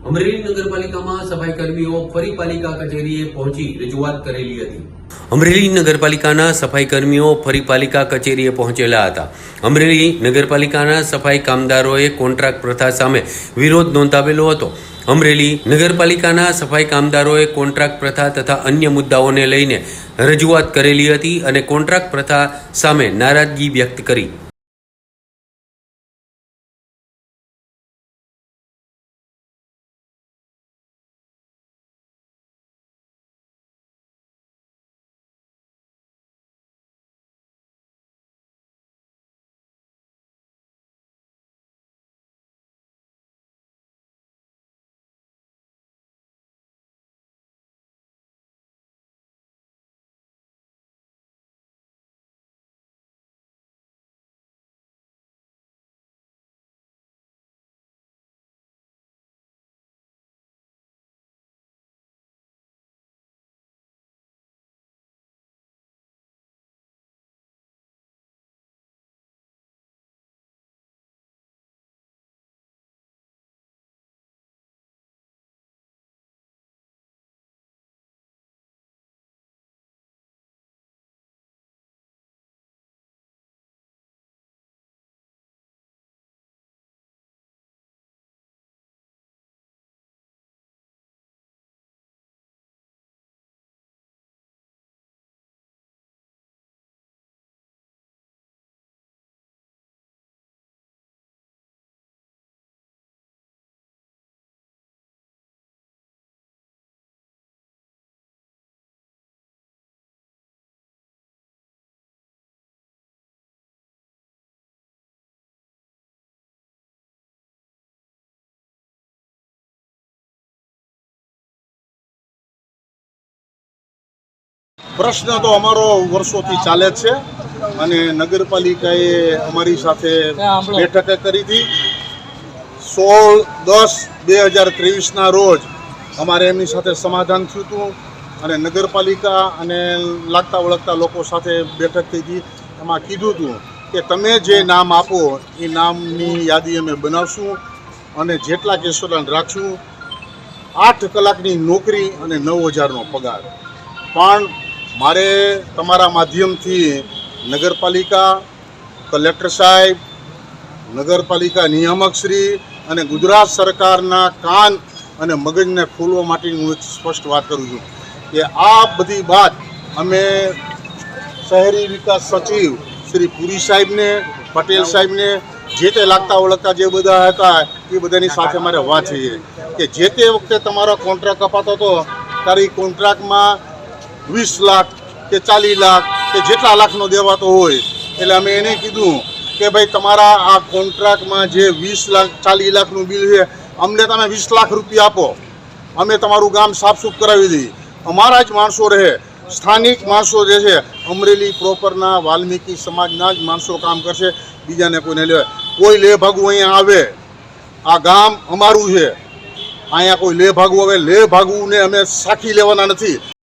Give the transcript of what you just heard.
અમરેલી નગરપાલિકામાં સફાઈ કર્મીઓ ફરી પાલિકા કચેરીએ પહોંચી રજૂઆત કરેલી હતી। અમરેલી નગરપાલિકાના સફાઈ કર્મીઓ ફરી પાલિકા કચેરીએ પહોંચેલા હતા। અમરેલી નગરપાલિકાના સફાઈ કામદારોએ કોન્ટ્રાક્ટ પ્રથા સામે વિરોધ નોંધાવેલો હતો। અમરેલી નગરપાલિકાના સફાઈ કામદારોએ કોન્ટ્રાક્ટ પ્રથા તથા અન્ય મુદ્દાઓને લઈને રજૂઆત કરેલી હતી અને કોન્ટ્રાક્ટ પ્રથા સામે નારાજગી વ્યક્ત કરી। પ્રશ્ન તો અમારો વર્ષોથી ચાલે જ છે અને નગરપાલિકાએ અમારી સાથે બેઠક કરી હતી। 16/10/2023ના રોજ અમારે એમની સાથે સમાધાન થયું હતું અને નગરપાલિકા અને લાગતા વળગતા લોકો સાથે બેઠક થઈ હતી। એમાં કીધું હતું કે તમે જે નામ આપો એ નામની યાદી અમે બનાવશું અને જેટલા કેસોદાન રાખશું। 8 કલાકની નોકરી અને 9,000નો પગાર। પણ મારે તમારા માધ્યમથી નગરપાલિકા કલેક્ટર સાહેબ, નગરપાલિકા નિયામક શ્રી અને ગુજરાત સરકારના કાન અને મગજને ખોલવા માટેની હું એક સ્પષ્ટ વાત કરું છું કે આ બધી વાત અમે શહેરી વિકાસ સચિવ શ્રી પુરી સાહેબને, પટેલ સાહેબને, જે તે લાગતા વળગતા જે બધા હતા એ બધાની સાથે મારે વાત છે કે જે તે વખતે તમારો કોન્ટ્રાક્ટ અપાતો હતો ત્યારે એ કોન્ટ્રાક્ટમાં 20 લાખ કે 40 લાખ કે જેટલા લાખનો દેવાતો હોય એટલે અમે એને કીધું કે ભાઈ તમારા આ કોન્ટ્રાક્ટમાં જે 20 લાખ 40 લાખનું બિલ છે અમને તમે 20 લાખ રૂપિયા આપો, અમે તમારું ગામ સાફસૂફ કરાવી દઈએ। અમારા જ માણસો રહે, સ્થાનિક માણસો જે છે અમરેલી પ્રોપરના વાલ્મીકી સમાજના જ માણસો કામ કરશે, બીજાને કોઈને લે કોઈ લે ભાગવું અહીંયા આવે આ ગામ અમારું છે, અહીંયા કોઈ લે ભાગવું આવે લે ભાગવું ને અમે સાખી લેવાના નથી।